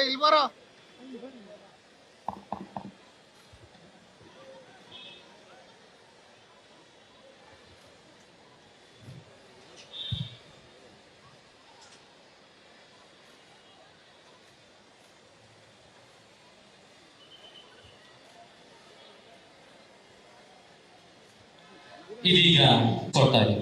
ಇಲ್ಲಿ ಬರೋ ಇದೀಗ ಕೊಡ್ತಾರೆ.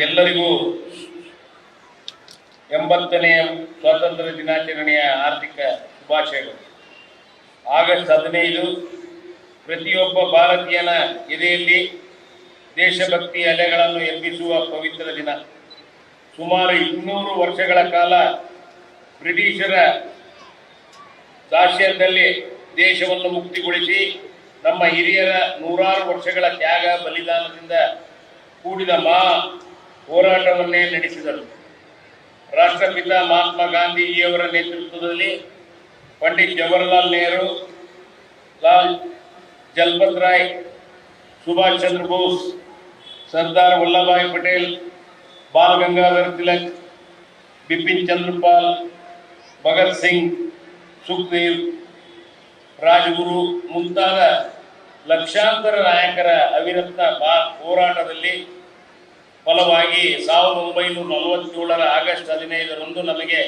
ನಿಮಗೆಲ್ಲರಿಗೂ 80ನೇ ಸ್ವಾತಂತ್ರ್ಯ ದಿನಾಚರಣೆಯ ಹಾರ್ದಿಕ ಶುಭಾಶಯಗಳು. ಆಗಸ್ಟ್ 15 ಪ್ರತಿಯೊಬ್ಬ ಭಾರತೀಯನ ಎದೆಯಲ್ಲಿ ದೇಶಭಕ್ತಿ ಅಲೆಗಳನ್ನು ಎಬ್ಬಿಸುವ ಪವಿತ್ರ ದಿನ. ಸುಮಾರು 200 ವರ್ಷಗಳ ಕಾಲ ಬ್ರಿಟಿಷರ ದಾಸ್ಯದಲ್ಲಿ ದೇಶವನ್ನು ಮುಕ್ತಿಗೊಳಿಸಿ ನಮ್ಮ ಹಿರಿಯರ 100 ವರ್ಷಗಳ ತ್ಯಾಗ ಬಲಿದಾನದಿಂದ ಕೂಡಿದ ಹೋರಾಟವನ್ನೇ ನಡೆಸಿದರು. ರಾಷ್ಟ್ರಪಿತ ಮಹಾತ್ಮ ಗಾಂಧೀಜಿಯವರ ನೇತೃತ್ವದಲ್ಲಿ ಪಂಡಿತ್ ಜವಾಹರಲಾಲ್ ನೆಹರು, ಲಾಲ್ ಜಲಪತ್ ರಾಯ್, ಸುಭಾಷ್ ಚಂದ್ರ ಬೋಸ್, ಸರ್ದಾರ್ ವಲ್ಲಭಭಾಯಿ ಪಟೇಲ್, ಬಾಲ್ ಗಂಗಾಧರ್ ತಿಲಕ್, ಬಿಪಿನ್ ಚಂದ್ರಪಾಲ್, ಭಗತ್ ಸಿಂಗ್, ಸುಖದೇವ್, ರಾಜಗುರು ಮುಂತಾದ ಲಕ್ಷಾಂತರ ನಾಯಕರ ಅವಿರತ ಹೋರಾಟದಲ್ಲಿ ಫಲವಾಗಿ 1947 ಆಗಸ್ಟ್ 15 ನಮಗೆ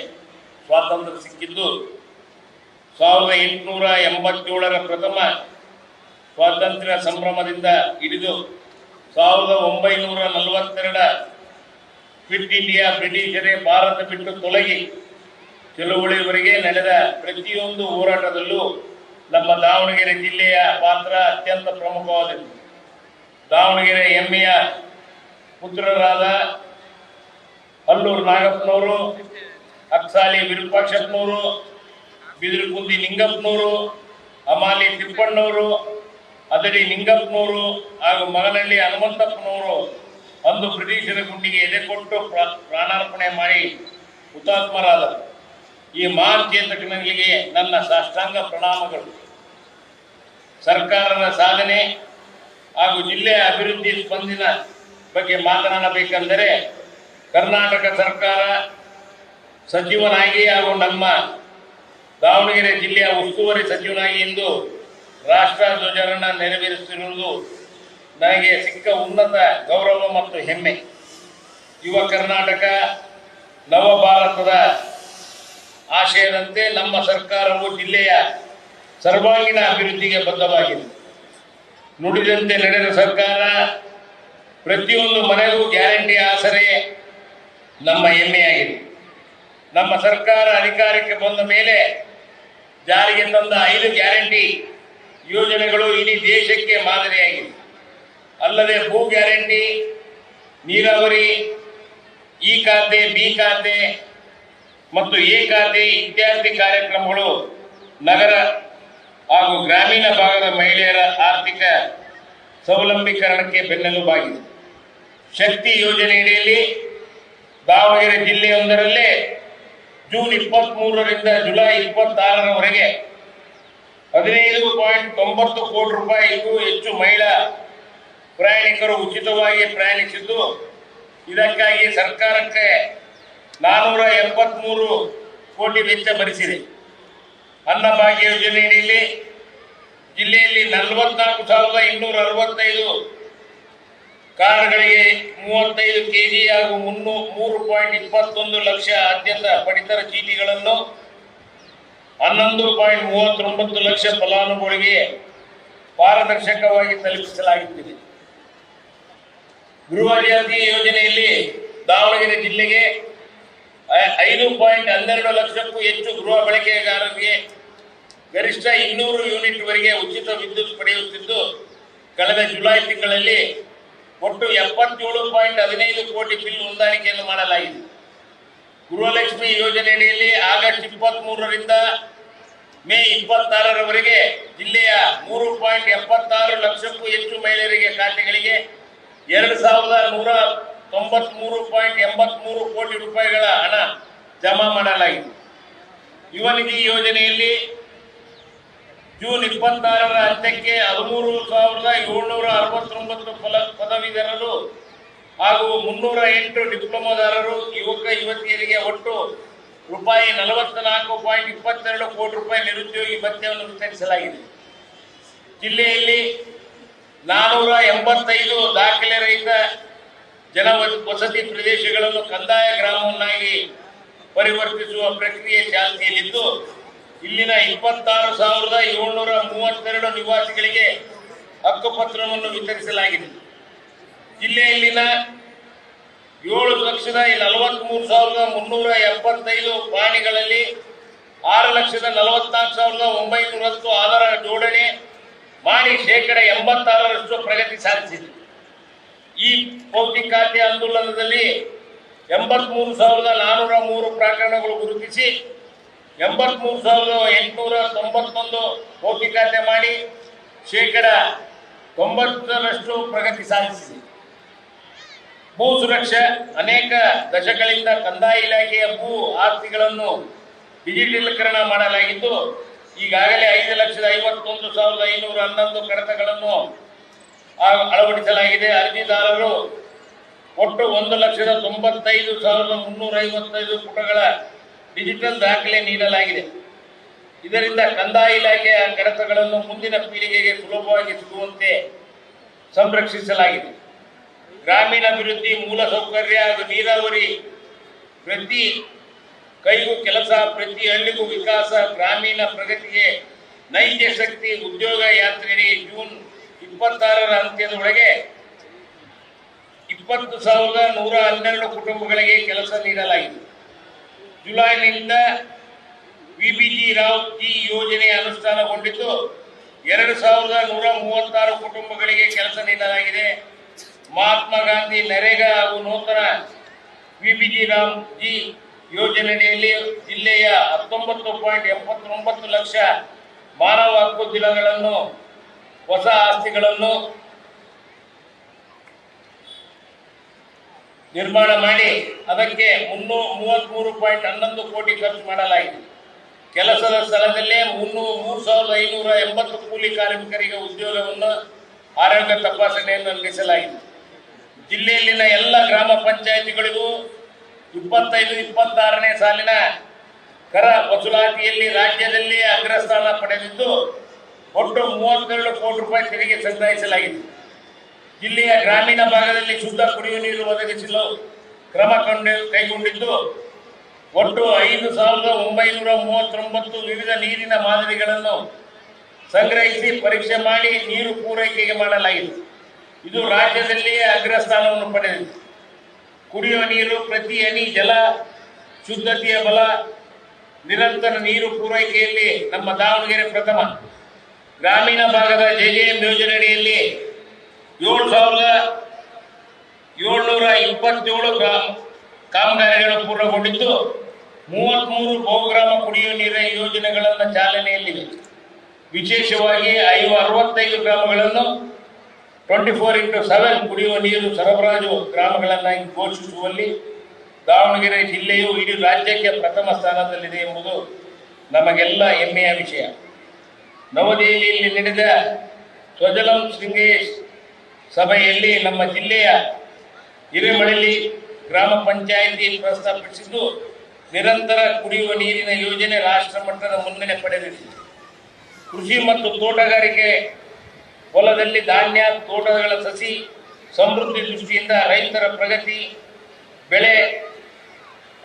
ಸ್ವಾತಂತ್ರ್ಯ ಸಿಕ್ಕಿದ್ದು, 1887 ಪ್ರಥಮ ಸ್ವಾತಂತ್ರ್ಯ ಸಂಭ್ರಮದಿಂದ ಹಿಡಿದು 1942 ಕ್ವಿಟ್ ಇಂಡಿಯಾ ಬ್ರಿಟಿಷರೇ ಭಾರತ ಬಿಟ್ಟು ತೊಲಗಿ ಚಳುವಳಿಯವರೆಗೆ ನಡೆದ ಪ್ರತಿಯೊಂದು ಹೋರಾಟದಲ್ಲೂ ನಮ್ಮ ದಾವಣಗೆರೆ ಜಿಲ್ಲೆಯ ಪಾತ್ರ ಅತ್ಯಂತ ಪ್ರಮುಖವಾದದ್ದು. ದಾವಣಗೆರೆ ಹೆಮ್ಮೆಯ ಪುತ್ರರಾದ ಅಲ್ಲೂರು ನಾಗಪ್ಪನವರು, ಅಕ್ಸಾಲಿ ವಿರೂಪಾಕ್ಷಪ್ಪನವರು, ಬಿದಿರುಕುಂದಿ ನಿಂಗಪ್ಪನವರು, ಅಮಾಲಿ ತಿಪ್ಪಣ್ಣವರು, ಅದಡಿ ನಿಂಗಪ್ಪನವರು ಹಾಗೂ ಮಗನಹಳ್ಳಿ ಹನುಮಂತಪ್ಪನವರು ಅಂದು ಬ್ರಿಟಿಷರ ಗುಂಡಿಗೆ ಎದೆಕೊಟ್ಟು ಪ್ರಾಣಾರ್ಪಣೆ ಮಾಡಿ ಹುತಾತ್ಮರಾದರು. ಈ ಮಹಾನ್ ಚೇತಕನಿಗೆ ನನ್ನ ಸಾಷ್ಟಾಂಗ ಪ್ರಣಾಮಗಳು. ಸರ್ಕಾರದ ಸಾಧನೆ ಹಾಗೂ ಜಿಲ್ಲೆಯ ಅಭಿವೃದ್ಧಿ ಸ್ಪಂದಿನ ಬಗ್ಗೆ ಮಾತನಾಡಬೇಕೆಂದರೆ, ಕರ್ನಾಟಕ ಸರ್ಕಾರ ಸಚಿವನಾಗಿ ಹಾಗೂ ನಮ್ಮ ದಾವಣಗೆರೆ ಜಿಲ್ಲೆಯ ಉಸ್ತುವಾರಿ ಸಚಿವನಾಗಿ ಇಂದು ರಾಷ್ಟ್ರ ಧ್ವಜವನ್ನು ನೆರವೇರಿಸುತ್ತಿರುವುದು ನನಗೆ ಸಿಕ್ಕ ಉನ್ನತ ಗೌರವ ಮತ್ತು ಹೆಮ್ಮೆ. ಯುವ ಕರ್ನಾಟಕ ನವ ಭಾರತದ ಆಶಯದಂತೆ ನಮ್ಮ ಸರ್ಕಾರವು ಜಿಲ್ಲೆಯ ಸರ್ವಾಂಗೀಣ ಅಭಿವೃದ್ಧಿಗೆ ಬದ್ಧವಾಗಿದೆ. ನುಡಿದಂತೆ ನಡೆದ ಸರ್ಕಾರ ಪ್ರತಿಯೊಂದು ಮನೆಗೂ ಗ್ಯಾರಂಟಿ ಆಸರೆ ನಮ್ಮ ಹೆಮ್ಮೆಯಾಗಿದೆ. ನಮ್ಮ ಸರ್ಕಾರ ಅಧಿಕಾರಕ್ಕೆ ಬಂದ ಮೇಲೆ ಜಾರಿಗೆ ತಂದ 5 ಗ್ಯಾರಂಟಿ ಯೋಜನೆಗಳು ಇಡೀ ದೇಶಕ್ಕೆ ಮಾದರಿಯಾಗಿದೆ. ಅಲ್ಲದೆ ಭೂ ಗ್ಯಾರಂಟಿ, ನೀರಾವರಿ, ಇ ಖಾತೆ, ಬಿ ಖಾತೆ ಮತ್ತು ಎ ಖಾತೆ ಇತ್ಯಾದಿ ಕಾರ್ಯಕ್ರಮಗಳು ನಗರ ಹಾಗೂ ಗ್ರಾಮೀಣ ಭಾಗದ ಮಹಿಳೆಯರ ಆರ್ಥಿಕ ಸ್ವಾವಲಂಬೀಕರಣಕ್ಕೆ ಬೆನ್ನೆಲುಬಾಗಿದೆ. ಶಕ್ತಿ ಯೋಜನೆಯಡಿಯಲ್ಲಿ ದಾವಣಗೆರೆ ಜಿಲ್ಲೆಯೊಂದರಲ್ಲೇ ಜೂನ್ 23ರಿಂದ ಜುಲೈ 26ರವರೆಗೆ 15.90 ಕೋಟಿ ರೂಪಾಯಿಗೂ ಹೆಚ್ಚು ಮಹಿಳಾ ಪ್ರಯಾಣಿಕರು ಉಚಿತವಾಗಿ ಪ್ರಯಾಣಿಸಿದ್ದು, ಇದಕ್ಕಾಗಿ ಸರ್ಕಾರಕ್ಕೆ 483 ಕೋಟಿ ವೆಚ್ಚ ಭರಿಸಿದೆ. ಅನ್ನಭಾಗ್ಯ ಯೋಜನೆಯಲ್ಲಿ ಜಿಲ್ಲೆಯಲ್ಲಿ 44,265 ಕಾರ್ಡ್ಗಳಿಗೆ 35 ಕೆಜಿ ಹಾಗೂ 3.21 ಲಕ್ಷ ಆದ್ಯಂತ ಪಡಿತರ ಚೀಟಿಗಳನ್ನು 11.39 ಲಕ್ಷ ಫಲಾನುಭವಿಗಳಿಗೆ ಪಾರದರ್ಶಕವಾಗಿ ತಲುಪಿಸಲಾಗುತ್ತಿದೆ. ಗೃಹ ಜ್ಯೋತಿ ಯೋಜನೆಯಲ್ಲಿ ದಾವಣಗೆರೆ ಜಿಲ್ಲೆಗೆ 5.12 ಲಕ್ಷಕ್ಕೂ ಹೆಚ್ಚು ಗೃಹ ಬಳಕೆಗಾರರಿಗೆ ಗರಿಷ್ಠ 200 ಯೂನಿಟ್ ವರೆಗೆ ಉಚಿತ ವಿದ್ಯುತ್ ಪಡೆಯುತ್ತಿದ್ದು, ಕಳೆದ ಜುಲೈ ತಿಂಗಳಲ್ಲಿ ಒಟ್ಟು 77.15 ಕೋಟಿ ಬಿಲ್ ಹೊಂದಾಣಿಕೆಯನ್ನು ಮಾಡಲಾಗಿದೆ. ಗೃಹಲಕ್ಷ್ಮಿ ಯೋಜನೆಯಲ್ಲಿ ಆಗಸ್ಟ್ 23ರಿಂದ ಮೇ 26ರವರೆಗೆ ಜಿಲ್ಲೆಯ 3.76 ಲಕ್ಷಕ್ಕೂ ಹೆಚ್ಚು ಮಹಿಳೆಯರಿಗೆ ಖಾತೆಗಳಿಗೆ 2,193.83 ಕೋಟಿ ರೂಪಾಯಿಗಳ ಹಣ ಜಮಾ ಮಾಡಲಾಗಿದೆ. ಯುವ ನಿಧಿ ಯೋಜನೆಯಲ್ಲಿ ಜೂನ್ 26ರ ಅಂತ್ಯಕ್ಕೆ 13,769 ಪದವೀಧರರು ಹಾಗೂ 308 ಡಿಪ್ಲೊಮಾದಾರರು ಯುವಕ ಯುವತಿಯರಿಗೆ ಒಟ್ಟು ರೂಪಾಯಿ 44.22 ಕೋಟಿ ರೂಪಾಯಿ ನಿರುದ್ಯೋಗಿ ಭತ್ಯೆಯನ್ನು ವಿತರಿಸಲಾಗಿದೆ. ಜಿಲ್ಲೆಯಲ್ಲಿ 485 ದಾಖಲೆ ರಹಿತ ಜನ ವಸತಿ ಪ್ರದೇಶಗಳನ್ನು ಕಂದಾಯ ಗ್ರಾಮವನ್ನಾಗಿ ಪರಿವರ್ತಿಸುವ ಪ್ರಕ್ರಿಯೆ ಚಾಲ್ತಿಯಲ್ಲಿದ್ದು, ಇಲ್ಲಿನ 26,732 ನಿವಾಸಿಗಳಿಗೆ ಹಕ್ಕುಪತ್ರವನ್ನು ವಿತರಿಸಲಾಗಿದೆ. ಜಿಲ್ಲೆಯಲ್ಲಿನ 7,43,375 ಪ್ರಾಣಿಗಳಲ್ಲಿ 6,44,910 ಆಧಾರ ಜೋಡಣೆ ಮಾಡಿ ಶೇಕಡ 86% ಪ್ರಗತಿ ಸಾಧಿಸಿದೆ. ಈ ಭೌತಿಕಾತೆ ಆಂದೋಲನದಲ್ಲಿ 83,403 ಪ್ರಕರಣಗಳು ಗುರುತಿಸಿ 83,891 ಭೌತಿಕಾತೆ ಮಾಡಿ ಶೇಕಡ 90% ಪ್ರಗತಿ ಸಾಧಿಸಿದೆ. ಭೂ ಸುರಕ್ಷೆ ಅನೇಕ ದಶಕಗಳಿಂದ ಕಂದಾಯ ಇಲಾಖೆಯ ಭೂ ಆಸ್ತಿಗಳನ್ನು ಡಿಜಿಟಲೀಕರಣ ಮಾಡಲಾಗಿದ್ದು ಈಗಾಗಲೇ 5,51,511 ಕಡತಗಳನ್ನು ಅಳವಡಿಸಲಾಗಿದೆ. ಅರ್ಜಿದಾರರು ಒಟ್ಟು 1,95,355 ಪುಟಗಳ ಡಿಜಿಟಲ್ ದಾಖಲೆ ನೀಡಲಾಗಿದೆ. ಇದರಿಂದ ಕಂದಾಯ ಇಲಾಖೆಯ ಕಡತಗಳನ್ನು ಮುಂದಿನ ಪೀಳಿಗೆಗೆ ಸುಲಭವಾಗಿ ಸಿಗುವಂತೆ ಸಂರಕ್ಷಿಸಲಾಗಿದೆ. ಗ್ರಾಮೀಣಾಭಿವೃದ್ಧಿ, ಮೂಲಸೌಕರ್ಯ ಹಾಗೂ ನೀರಾವರಿ, ಪ್ರತಿ ಕೈಗೂ ಕೆಲಸ, ಪ್ರತಿ ಹಳ್ಳಿಗೂ ವಿಕಾಸ, ಗ್ರಾಮೀಣ ಪ್ರಗತಿಗೆ ನೈಜ ಶಕ್ತಿ ಉದ್ಯೋಗ ಯಾತ್ರೆಯಡಿ ಜೂನ್ 26ರ ಅಂತ್ಯದೊಳಗೆ 20,112 ಕುಟುಂಬಗಳಿಗೆ ಕೆಲಸ ನೀಡಲಾಗಿದೆ. ಜುಲೈನಿಂದ ವಿಬಿಜಿ ರಾವ್ ಜಿ ಯೋಜನೆ ಅನುಷ್ಠಾನಗೊಂಡಿದ್ದು 2,136 ಕುಟುಂಬಗಳಿಗೆ ಕೆಲಸ ನೀಡಲಾಗಿದೆ. ಮಹಾತ್ಮ ಗಾಂಧಿ ನರೇಗಾ ಹಾಗೂ ನೂತನ ವಿಬಿಜಿ ರಾಮ್ ಜಿ ಯೋಜನೆಯಲ್ಲಿ ಜಿಲ್ಲೆಯ 19.89 ಲಕ್ಷ ಮಾನವ ಹಕ್ಕು ದಿನಗಳನ್ನು ಹೊಸ ಆಸ್ತಿಗಳನ್ನು ನಿರ್ಮಾಣ ಮಾಡಿ ಅದಕ್ಕೆ 333.11 ಕೋಟಿ ಖರ್ಚು ಮಾಡಲಾಗಿದೆ. ಕೆಲಸದ ಸ್ಥಳದಲ್ಲೇ 3,580 ಕೂಲಿ ಕಾರ್ಮಿಕರಿಗೆ ಉದ್ಯೋಗವನ್ನು, ಆರೋಗ್ಯ ತಪಾಸಣೆಯನ್ನು ನಡೆಸಲಾಗಿದೆ. ಜಿಲ್ಲೆಯಲ್ಲಿನ ಎಲ್ಲ ಗ್ರಾಮ ಪಂಚಾಯಿತಿಗಳಿಗೂ 25-26ನೇ ಸಾಲಿನ ಕರ ವಸೂಲಾತಿಯಲ್ಲಿ ರಾಜ್ಯದಲ್ಲಿ ಅಗ್ರಸ್ಥಾನ ಪಡೆದಿದ್ದು ಒಟ್ಟು 32 ಕೋಟಿ ರೂಪಾಯಿ ತೆರಿಗೆ ಸಂಗ್ರಹಿಸಲಾಗಿದೆ. ಜಿಲ್ಲೆಯ ಗ್ರಾಮೀಣ ಭಾಗದಲ್ಲಿ ಶುದ್ಧ ಕುಡಿಯುವ ನೀರು ಒದಗಿಸಲು ಕ್ರಮ ಕೈಗೊಂಡಿದ್ದು ಒಟ್ಟು 5,939 ವಿವಿಧ ನೀರಿನ ಮಾದರಿಗಳನ್ನು ಸಂಗ್ರಹಿಸಿ ಪರೀಕ್ಷೆ ಮಾಡಿ ನೀರು ಪೂರೈಕೆಗೆ ಮಾಡಲಾಗಿದೆ. ಇದು ರಾಜ್ಯದಲ್ಲಿಯೇ ಅಗ್ರಸ್ಥಾನವನ್ನು ಪಡೆದಿದೆ. ಕುಡಿಯುವ ನೀರು, ಪ್ರತಿ ಹನಿ ಜಲ, ಶುದ್ಧತೆಯ ಬಲ, ನಿರಂತರ ನೀರು ಪೂರೈಕೆಯಲ್ಲಿ ನಮ್ಮ ದಾವಣಗೆರೆ ಪ್ರಥಮ. ಗ್ರಾಮೀಣ ಭಾಗದ JJM ಯೋಜನೆಯಡಿಯಲ್ಲಿ 7,727 ಕಾಮಗಾರಿಗಳು ಪೂರ್ಣಗೊಂಡಿದ್ದು 33 ಬಹುಗ್ರಾಮ ಕುಡಿಯುವ ನೀರಿನ ಯೋಜನೆಗಳನ್ನು ಚಾಲನೆಯಲ್ಲಿವೆ. ವಿಶೇಷವಾಗಿ 65 ಗ್ರಾಮಗಳನ್ನು 24x7 ಕುಡಿಯುವ ನೀರು ಸರಬರಾಜು ಗ್ರಾಮಗಳನ್ನಾಗಿ ಘೋಷಿಸುವಲ್ಲಿ ದಾವಣಗೆರೆ ಜಿಲ್ಲೆಯು ಇಡೀ ರಾಜ್ಯಕ್ಕೆ ಪ್ರಥಮ ಸ್ಥಾನದಲ್ಲಿದೆ ಎಂಬುದು ನಮಗೆಲ್ಲ ಹೆಮ್ಮೆಯ ವಿಷಯ. ನವದೆಹಲಿಯಲ್ಲಿ ನಡೆದ ಸ್ವಜಲಂ ಶೃಂಗೇಶ್ ಸಭೆಯಲ್ಲಿ ನಮ್ಮ ಜಿಲ್ಲೆಯ ಹಿರೇಮಳಲಿ ಗ್ರಾಮ ಪಂಚಾಯಿತಿ ಪ್ರಸ್ತಾಪಿಸಿದ್ದು ನಿರಂತರ ಕುಡಿಯುವ ನೀರಿನ ಯೋಜನೆ ರಾಷ್ಟ್ರ ಮಟ್ಟದ ಮುನ್ನಡೆ ಪಡೆದಿದೆ. ಕೃಷಿ ಮತ್ತು ತೋಟಗಾರಿಕೆ ಹೊಲದಲ್ಲಿ ಧಾನ್ಯ, ತೋಟಗಳ ಸಸಿ ಸಮೃದ್ಧಿ ದೃಷ್ಟಿಯಿಂದ ರೈತರ ಪ್ರಗತಿ, ಬೆಳೆ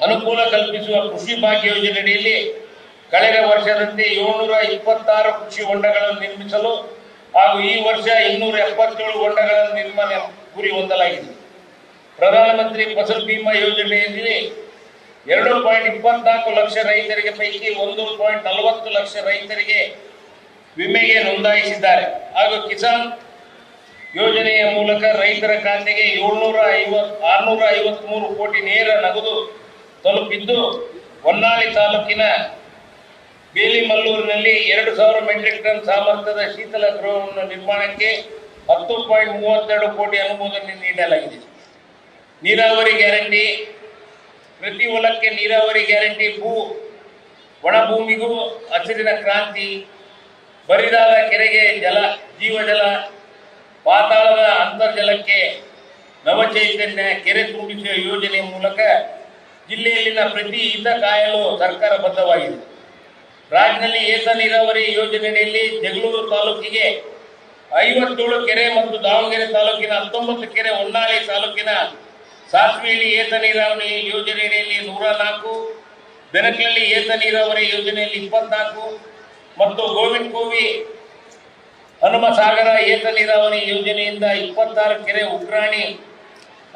ಅನುಕೂಲ ಕಲ್ಪಿಸುವ ಕೃಷಿ ಭಾಗ್ಯ ಯೋಜನೆಯಡಿಯಲ್ಲಿ ಕಳೆದ ವರ್ಷದಂತೆ 726 ಕೃಷಿ ಹೊಂಡಗಳನ್ನು ನಿರ್ಮಿಸಲು ಹಾಗೂ ಈ ವರ್ಷ 277 ಹೊಂಡಗಳನ್ನು ನಿರ್ಮಾಣ ಗುರಿ ಹೊಂದಲಾಗಿದೆ. ಪ್ರಧಾನಮಂತ್ರಿ ಫಸಲ್ ಬಿಮಾ ಯೋಜನೆಯಲ್ಲಿ 2.24 ಲಕ್ಷ ರೈತರಿಗೆ ಪೈಕಿ 1.40 ಲಕ್ಷ ರೈತರಿಗೆ ವಿಮೆಗೆ ನೋಂದಾಯಿಸಿದ್ದಾರೆ ಹಾಗೂ ಕಿಸಾನ್ ಯೋಜನೆಯ ಮೂಲಕ ರೈತರ ಖಾತೆಗೆ 653 ಕೋಟಿ ನೇರ ನಗದು ತಲುಪಿದ್ದು ಹೊನ್ನಾಳಿ ತಾಲೂಕಿನ ಬೇಲಿಮಲ್ಲೂರಿನಲ್ಲಿ 2,000 ಮೆಟ್ರಿಕ್ ಟನ್ ಸಾಮರ್ಥ್ಯದ ಶೀತಲ ಗೃಹವನ್ನು ನಿರ್ಮಾಣಕ್ಕೆ 10.32 ಕೋಟಿ ಅನುಮೋದನೆ ನೀಡಲಾಗಿದೆ. ನೀರಾವರಿ ಗ್ಯಾರಂಟಿ, ಪ್ರತಿ ಹೊಲಕ್ಕೆ ನೀರಾವರಿ ಗ್ಯಾರಂಟಿ, ಒಣಭೂಮಿಗೂ ಹಸಿರಿನ ಕ್ರಾಂತಿ, ಬರಿದಾದ ಕೆರೆಗೆ ಜೀವಜಲ, ಪಾತಾಳದ ಅಂತರ್ಜಲಕ್ಕೆ ನವಚೈತನ್ಯ, ಕೆರೆ ತುಂಬಿಸುವ ಯೋಜನೆ ಮೂಲಕ ಜಿಲ್ಲೆಯಲ್ಲಿನ ಪ್ರತಿ ಹಿತ ಕಾಯಲು ಸರ್ಕಾರ ಬದ್ಧವಾಗಿದೆ. ರಾಜ್ಯದಲ್ಲಿ ಏತ ನೀರಾವರಿ ಯೋಜನೆಯಲ್ಲಿ ಜಗಳೂರು ತಾಲೂಕಿಗೆ 57 ಕೆರೆ ಮತ್ತು ದಾವಣಗೆರೆ ತಾಲೂಕಿನ 19 ಕೆರೆ, ಹೊನ್ನಾಳಿ ತಾಲೂಕಿನ ಸಾಸ್ವೇಲಿ ಏತ ನೀರಾವರಿ ಯೋಜನೆಯಲ್ಲಿ 104, ಬೆನಕನಹಳ್ಳಿ ಏತ ನೀರಾವರಿ ಯೋಜನೆಯಲ್ಲಿ 24 ಮತ್ತು ಗೋವಿಂದಕೋವಿ ಹನುಮಸಾಗರ ಏತ ನೀರಾವರಿ ಯೋಜನೆಯಿಂದ 26 ಕೆರೆ, ಉಗ್ರಾಣಿ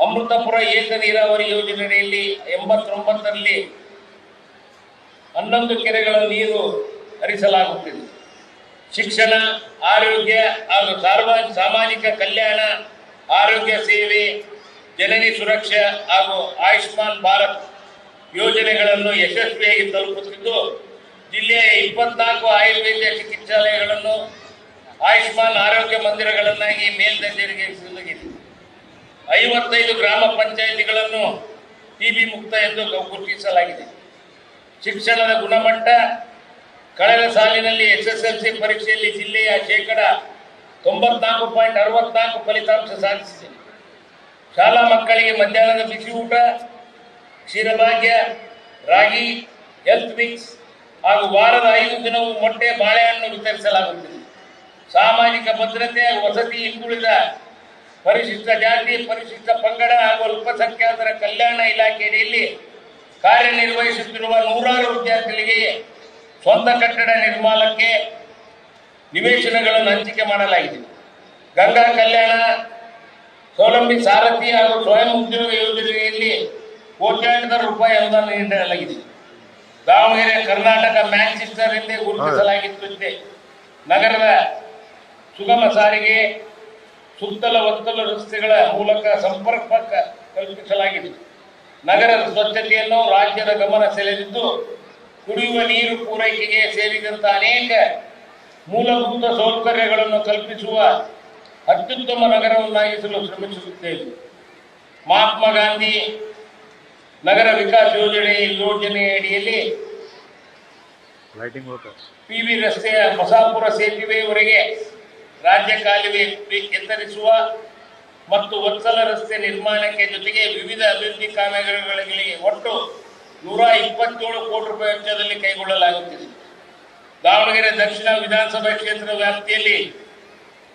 ಅಮೃತಪುರ ಏಕ ನೀರಾವರಿ ಯೋಜನೆಯಲ್ಲಿ 89ರಲ್ಲಿ 11 ಕೆರೆಗಳ ನೀರು ಹರಿಸಲಾಗುತ್ತಿದೆ. ಶಿಕ್ಷಣ, ಆರೋಗ್ಯ ಹಾಗೂ ಸಾಮಾಜಿಕ ಕಲ್ಯಾಣ, ಆರೋಗ್ಯ ಸೇವೆ, ಜನನಿ ಸುರಕ್ಷಾ ಹಾಗೂ ಆಯುಷ್ಮಾನ್ ಭಾರತ್ ಯೋಜನೆಗಳನ್ನು ಯಶಸ್ವಿಯಾಗಿ ತಲುಪುತ್ತಿದ್ದು, ಜಿಲ್ಲೆಯ 24 ಆಯುರ್ವೇದ ಚಿಕಿತ್ಸಾಲಯಗಳನ್ನು ಆಯುಷ್ಮಾನ್ ಆರೋಗ್ಯ ಮಂದಿರಗಳನ್ನಾಗಿ ಮೇಲ್ದರ್ಜೆಗೇರಿಸಲಾಗಿದೆ. 55 ಗ್ರಾಮ ಪಂಚಾಯಿತಿಗಳನ್ನು ಟಿಬಿ ಮುಕ್ತ ಎಂದು ಗುರುತಿಸಲಾಗಿದೆ. ಶಿಕ್ಷಣದ ಗುಣಮಟ್ಟ ಕಳೆದ ಸಾಲಿನಲ್ಲಿ SSLC ಪರೀಕ್ಷೆಯಲ್ಲಿ ಜಿಲ್ಲೆಯ 94.64% ಫಲಿತಾಂಶ ಸಾಧಿಸಿದೆ. ಶಾಲಾ ಮಕ್ಕಳಿಗೆ ಮಧ್ಯಾಹ್ನದ ಬಿಸಿ ಊಟ, ಕ್ಷೀರಭಾಗ್ಯ, ರಾಗಿ, ಹೆಲ್ತ್ ಮಿಕ್ಸ್ ಹಾಗೂ ವಾರದ 5 ದಿನವೂ ಮೊಟ್ಟೆ, ಬಾಳೆಹಣ್ಣು ವಿತರಿಸಲಾಗುತ್ತದೆ. ಸಾಮಾಜಿಕ ಭದ್ರತೆ ಹಾಗೂ ವಸತಿ, ಹಿಂದುಳಿದ ಪರಿಶಿಷ್ಟ ಜಾತಿ, ಪರಿಶಿಷ್ಟ ಪಂಗಡ ಹಾಗೂ ಅಲ್ಪಸಂಖ್ಯಾತರ ಕಲ್ಯಾಣ ಇಲಾಖೆಯಲ್ಲಿ ಕಾರ್ಯನಿರ್ವಹಿಸುತ್ತಿರುವ 100 ವಿದ್ಯಾರ್ಥಿಗಳಿಗೆ ಸ್ವಂತ ಕಟ್ಟಡ ನಿರ್ಮಾಣಕ್ಕೆ ನಿವೇಶನಗಳನ್ನು ಹಂಚಿಕೆ ಮಾಡಲಾಗಿದೆ. ಗಂಗಾ ಕಲ್ಯಾಣ, ಸ್ವಾವಲಂಬಿ ಸಾರಥಿ ಹಾಗೂ ಸ್ವಯಂ ಉದ್ಯೋಗ ಯೋಜನೆಯಲ್ಲಿ ಕೋಟ್ಯಾಂತರ ರೂಪಾಯಿ ಅನುದಾನ ನೀಡಲಾಗಿದೆ. ದಾವಣಗೆರೆ ಕರ್ನಾಟಕ ಮ್ಯಾಂಚೆಸ್ಟರ್ ಎಂದೇ ಗುರುತಿಸಲಾಗಿತ್ತು. ನಗರದ ಸುಗಮ ಸಾರಿಗೆ, ಸುತ್ತಲ ಒತ್ತಲ ರಸ್ತೆಗಳ ಮೂಲಕ ಸಂಪರ್ಕ ಕಲ್ಪಿಸಲಾಗಿದೆ. ನಗರದ ಸ್ವಚ್ಛತೆಯನ್ನು ರಾಜ್ಯದ ಗಮನ ಸೆಳೆದಿದ್ದು, ಕುಡಿಯುವ ನೀರು ಪೂರೈಕೆಗೆ ಸೇರಿದಂತೆ ಅನೇಕ ಮೂಲಭೂತ ಸೌಕರ್ಯಗಳನ್ನು ಕಲ್ಪಿಸುವ ಅತ್ಯುತ್ತಮ ನಗರವನ್ನಾಗಿಸಲು ಶ್ರಮಿಸುತ್ತೇವೆ. ಮಹಾತ್ಮ ಗಾಂಧಿ ನಗರ ವಿಕಾಸ ಯೋಜನೆಯಡಿಯಲ್ಲಿ ಪಿವಿ ರಸ್ತೆಯ ಬಸಾಪುರ ಸೇತುವೆಯವರೆಗೆ ರಾಜ್ಯ ಕಾಲುವೆ ಎತ್ತರಿಸುವ ಮತ್ತು ವತ್ಸಲ ರಸ್ತೆ ನಿರ್ಮಾಣಕ್ಕೆ ಜೊತೆಗೆ ವಿವಿಧ ಅಭಿವೃದ್ಧಿ ಕಾಮಗಾರಿಗಳಿಗೆ ಒಟ್ಟು 127 ಕೋಟಿ ರೂಪಾಯಿ ವೆಚ್ಚದಲ್ಲಿ ಕೈಗೊಳ್ಳಲಾಗುತ್ತಿದೆ. ದಾವಣಗೆರೆ ದಕ್ಷಿಣ ವಿಧಾನಸಭಾ ಕ್ಷೇತ್ರದ ವ್ಯಾಪ್ತಿಯಲ್ಲಿ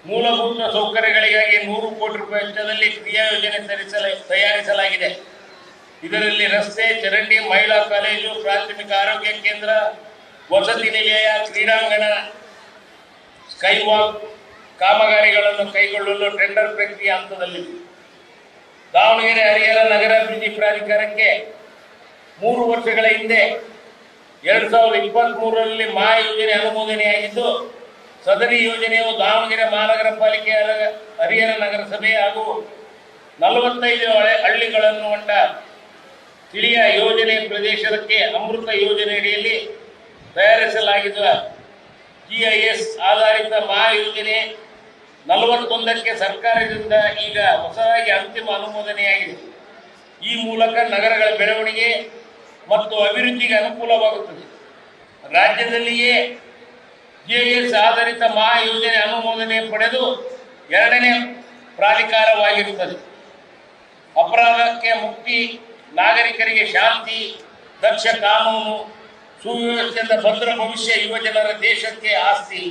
ಮೂಲಭೂತ ಸೌಕರ್ಯಗಳಿಗಾಗಿ 100 ಕೋಟಿ ರೂಪಾಯಿ ವೆಚ್ಚದಲ್ಲಿ ಕ್ರಿಯಾ ಯೋಜನೆ ತಯಾರಿಸಲಾಗಿದೆ. ಇದರಲ್ಲಿ ರಸ್ತೆ, ಚರಂಡಿ, ಮಹಿಳಾ ಕಾಲೇಜು, ಪ್ರಾಥಮಿಕ ಆರೋಗ್ಯ ಕೇಂದ್ರ, ವಸತಿ ನಿಲಯ, ಕ್ರೀಡಾಂಗಣ, ಸ್ಕೈವಾಕ್ ಕಾಮಗಾರಿಗಳನ್ನು ಕೈಗೊಳ್ಳಲು ಟೆಂಡರ್ ಪ್ರಕ್ರಿಯೆ ಹಂತದಲ್ಲಿದೆ. ದಾವಣಗೆರೆ ಹರಿಹರ ನಗರಾಭಿವೃದ್ಧಿ ಪ್ರಾಧಿಕಾರಕ್ಕೆ 3 ವರ್ಷಗಳ ಹಿಂದೆ 2023ರಲ್ಲಿ ಮಹಾ ಯೋಜನೆ ಅನುಮೋದನೆಯಾಗಿದ್ದು, ಸದರಿ ಯೋಜನೆಯು ದಾವಣಗೆರೆ ಮಹಾನಗರ ಪಾಲಿಕೆ, ಹರಿಹರ ನಗರಸಭೆ ಹಾಗೂ 45 ಹಳ್ಳಿಗಳನ್ನು ಹೊಂದ ತಿಳಿಯ ಯೋಜನೆ ಪ್ರದೇಶಕ್ಕೆ ಅಮೃತ ಯೋಜನೆಯಡಿಯಲ್ಲಿ ತಯಾರಿಸಲಾಗಿದ್ದ GIS ಆಧಾರಿತ ಮಹಾ ಯೋಜನೆ 41ಕ್ಕೆ ಸರ್ಕಾರದಿಂದ ಈಗ ಹೊಸದಾಗಿ ಅಂತಿಮ ಅನುಮೋದನೆಯಾಗಿದೆ. ಈ ಮೂಲಕ ನಗರಗಳ ಬೆಳವಣಿಗೆ ಮತ್ತು ಅಭಿವೃದ್ಧಿಗೆ ಅನುಕೂಲವಾಗುತ್ತದೆ. ರಾಜ್ಯದಲ್ಲಿಯೇ GIS ಆಧಾರಿತ ಮಹಾ ಯೋಜನೆ ಅನುಮೋದನೆ ಪಡೆದು 2ನೇ ಪ್ರಾಧಿಕಾರವಾಗಿರುತ್ತದೆ. ಅಪರಾಧಕ್ಕೆ ಮುಕ್ತಿ, ನಾಗರಿಕರಿಗೆ ಶಾಂತಿ, ದಕ್ಷ ಕಾನೂನು, ಸುವ್ಯವಸ್ಥೆಯಿಂದ ಭದ್ರ ಭವಿಷ್ಯ ಯುವಜನರ ದೇಶಕ್ಕೆ ಆಸ್ತಿ.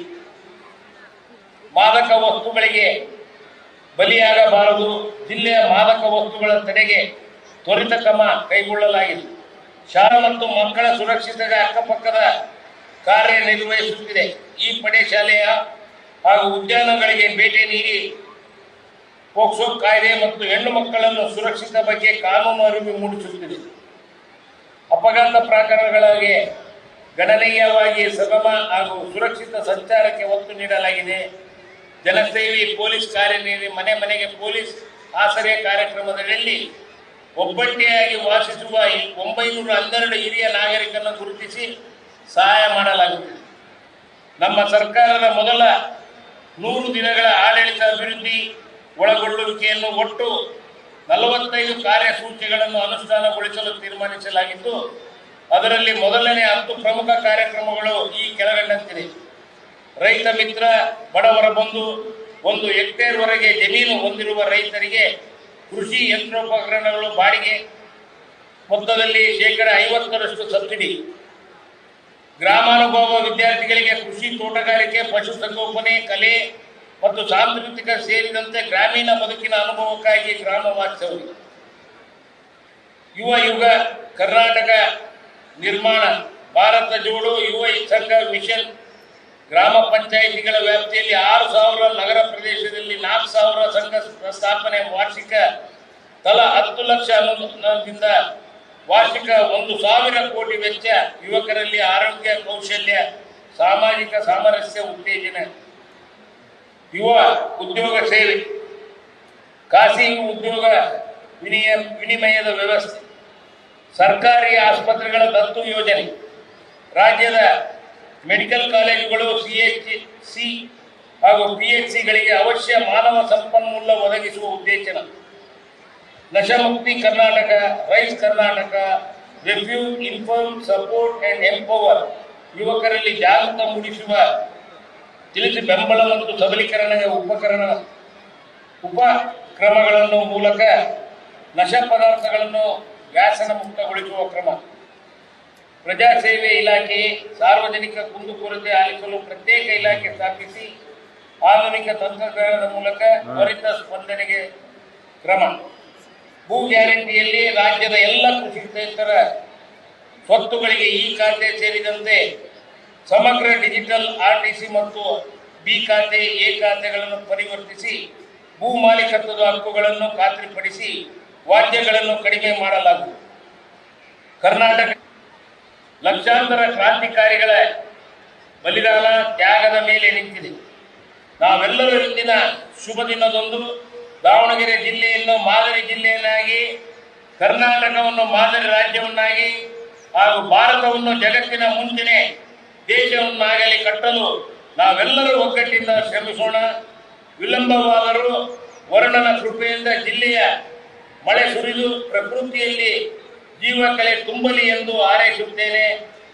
ಮಾದಕ ವಸ್ತುಗಳಿಗೆ ಬಲಿಯಾಗಬಾರದು. ಜಿಲ್ಲೆಯ ಮಾದಕ ವಸ್ತುಗಳ ತಡೆಗೆ ತ್ವರಿತ ಕ್ರಮ ಕೈಗೊಳ್ಳಲಾಗಿದೆ. ಶಾಲಾ ಮತ್ತು ಮಕ್ಕಳ ಸುರಕ್ಷತೆಗೆ ಅಕ್ಕಪಕ್ಕದ ಕಾರ್ಯನಿರ್ವಹಿಸುತ್ತಿದೆ. ಈ ಪಡೆ ಶಾಲೆಯ ಹಾಗೂ ಉದ್ಯಾನಗಳಿಗೆ ಭೇಟಿ ನೀಡಿ ಪೋಕ್ಸೋ ಕಾಯ್ದೆ ಮತ್ತು ಹೆಣ್ಣು ಮಕ್ಕಳನ್ನು ಸುರಕ್ಷಿತ ಬಗ್ಗೆ ಕಾನೂನು ಅರಿವು ಮೂಡಿಸುತ್ತಿದೆ. ಅಪಘಾತ ಪ್ರಕರಣಗಳಿಗೆ ಗಣನೀಯವಾಗಿ ಸುಗಮ ಹಾಗೂ ಸುರಕ್ಷಿತ ಸಂಚಾರಕ್ಕೆ ಒತ್ತು ನೀಡಲಾಗಿದೆ. ಜನಸೇವಿ ಪೊಲೀಸ್ ಕಾರ್ಯನಿರ್ವಹಣೆ, ಮನೆ ಮನೆಗೆ ಪೊಲೀಸ್ ಆಸರೆ ಕಾರ್ಯಕ್ರಮದಲ್ಲಿ ಒಬ್ಬಟ್ಟಿಯಾಗಿ ವಾಸಿಸುವ 912 ಹಿರಿಯ ನಾಗರಿಕರನ್ನು ಗುರುತಿಸಿ ಸಹಾಯ ಮಾಡಲಾಗುತ್ತದೆ. ನಮ್ಮ ಸರ್ಕಾರದ ಮೊದಲ 100 ದಿನಗಳ ಆಡಳಿತ ಅಭಿವೃದ್ಧಿ ಒಳಗೊಳ್ಳುವಿಕೆಯನ್ನು ಒಟ್ಟು 45 ಕಾರ್ಯಸೂಚಿಗಳನ್ನು ಅನುಷ್ಠಾನಗೊಳಿಸಲು ತೀರ್ಮಾನಿಸಲಾಗಿದ್ದು, ಅದರಲ್ಲಿ ಮೊದಲನೇ 10 ಪ್ರಮುಖ ಕಾರ್ಯಕ್ರಮಗಳು ಈ ಕೆಳಕಂಡಂತಿದೆ. ರೈತ ಮಿತ್ರ, ಬಡವರ ಬಂಧು, 1 ಹೆಕ್ಟೇರ್ವರೆಗೆ ಜಮೀನು ಹೊಂದಿರುವ ರೈತರಿಗೆ ಕೃಷಿ ಯಂತ್ರೋಪಕರಣಗಳು ಬಾಡಿಗೆ ಮೊತ್ತದಲ್ಲಿ 50% ಸಬ್ಸಿಡಿ. ಗ್ರಾಮಾನುಭವ ವಿದ್ಯಾರ್ಥಿಗಳಿಗೆ ಕೃಷಿ, ತೋಟಗಾರಿಕೆ, ಪಶುಸಂಗೋಪನೆ, ಕಲೆ ಮತ್ತು ಸಾಂಸ್ಕೃತಿಕ ಸೇರಿದಂತೆ ಗ್ರಾಮೀಣ ಬದುಕಿನ ಅನುಭವಕ್ಕಾಗಿ ಗ್ರಾಮ ವಾಸ್ತವ್ಯ. ಯುವ ಯುಗ ಕರ್ನಾಟಕ ನಿರ್ಮಾಣ, ಭಾರತ ಜೋಡೋ ಯುವ ಸಂಘ ಮಿಷನ್. ಗ್ರಾಮ ಪಂಚಾಯಿತಿಗಳ ವ್ಯಾಪ್ತಿಯಲ್ಲಿ 6,000, ನಗರ ಪ್ರದೇಶದಲ್ಲಿ 4,000 ಸಂಘ ಸ್ಥಾಪನೆ. ವಾರ್ಷಿಕ ತಲಾ 10 ಲಕ್ಷ ಅನುದಾನದಿಂದ ವಾರ್ಷಿಕ 1,000 ಕೋಟಿ ವೆಚ್ಚ ಯುವಕರಲ್ಲಿ ಆರೋಗ್ಯ, ಕೌಶಲ್ಯ, ಸಾಮಾಜಿಕ ಸಾಮರಸ್ಯ ಉತ್ತೇಜನ, ಯುವ ಉದ್ಯೋಗ ಸೇವೆ, ಖಾಸಗಿ ಉದ್ಯೋಗ ವಿನಿಮಯದ ವ್ಯವಸ್ಥೆ, ಸರ್ಕಾರಿ ಆಸ್ಪತ್ರೆಗಳ ದತ್ತು ಯೋಜನೆ, ರಾಜ್ಯದ ಮೆಡಿಕಲ್ ಕಾಲೇಜುಗಳು, CHC ಹಾಗೂ PHCಗಳಿಗೆ ಅವಶ್ಯ ಮಾನವ ಸಂಪನ್ಮೂಲ ಒದಗಿಸುವ ಉದ್ದೇಶನ, ನಶಾಮುಕ್ತಿ Karnataka, rise Karnataka, refuse inform support and empower, ಯುವಕರಲ್ಲಿ ಜಾಗೃತ ಮೂಡಿಸುವ, ತಿಳಿಸಿ ಬೆಂಬಲ ಮತ್ತು ಸಬಲೀಕರಣ ಉಪಕ್ರಮಗಳನ್ನು ಮೂಲಕ ನಶಾ ಪದಾರ್ಥಗಳನ್ನು ವ್ಯಸನ ಮುಕ್ತಗೊಳಿಸುವ ಕ್ರಮ, ಪ್ರಜಾಸೇವೆ ಇಲಾಖೆ, ಸಾರ್ವಜನಿಕ ಕುಂದುಕೊರತೆ ಆಲಿಸಲು ಪ್ರತ್ಯೇಕ ಇಲಾಖೆ ಸ್ಥಾಪಿಸಿ ಆಧುನಿಕ ತಂತ್ರಜ್ಞಾನದ ಮೂಲಕ ತ್ವರಿತ ಸ್ಪಂದನೆಗೆ ಕ್ರಮ, ಭೂ ಗ್ಯಾರಂಟಿಯಲ್ಲಿ ರಾಜ್ಯದ ಎಲ್ಲ ಕೃಷಿಕೇತರ ಸ್ವತ್ತುಗಳಿಗೆ ಈ ಖಾತೆ ಸೇರಿದಂತೆ ಸಮಗ್ರ ಡಿಜಿಟಲ್ RTC ಮತ್ತು B ಖಾತೆ, A ಖಾತೆಗಳನ್ನು ಪರಿವರ್ತಿಸಿ ಭೂ ಮಾಲೀಕತ್ವದ ಹಕ್ಕುಗಳನ್ನು ಖಾತ್ರಿಪಡಿಸಿ ವಾದ್ಯಗಳನ್ನು ಕಡಿಮೆ ಮಾಡಲಾಗುವುದು. ಕರ್ನಾಟಕ ಲಕ್ಷಾಂತರ ಕ್ರಾಂತಿಕಾರಿಗಳ ಬಲಿದಾನ, ತ್ಯಾಗದ ಮೇಲೆ ನಿಂತಿದೆ. ನಾವೆಲ್ಲರೂ ಇಂದಿನ ಶುಭ ದಿನದಂದು ದಾವಣಗೆರೆ ಜಿಲ್ಲೆಯನ್ನು ಮಾದರಿ ಜಿಲ್ಲೆಯನ್ನಾಗಿ, ಕರ್ನಾಟಕವನ್ನು ಮಾದರಿ ರಾಜ್ಯವನ್ನಾಗಿ ಹಾಗೂ ಭಾರತವನ್ನು ಜಗತ್ತಿನ ಮುಂಚೂಣಿ ದೇಶವನ್ನಾಗಲಿ ಕಟ್ಟಲು ನಾವೆಲ್ಲರೂ ಒಗ್ಗಟ್ಟಿನಿಂದ ಶ್ರಮಿಸೋಣ. ವಿಳಂಬವಾದರೂ ವರುಣನ ಕೃಪೆಯಿಂದ ಜಿಲ್ಲೆಯ ಮಳೆ ಸುರಿದು ಪ್ರಕೃತಿಯಲ್ಲಿ ಜೀವಕಲೆ ತುಂಬಲಿ ಎಂದು ಹಾರೈಸುತ್ತೇನೆ.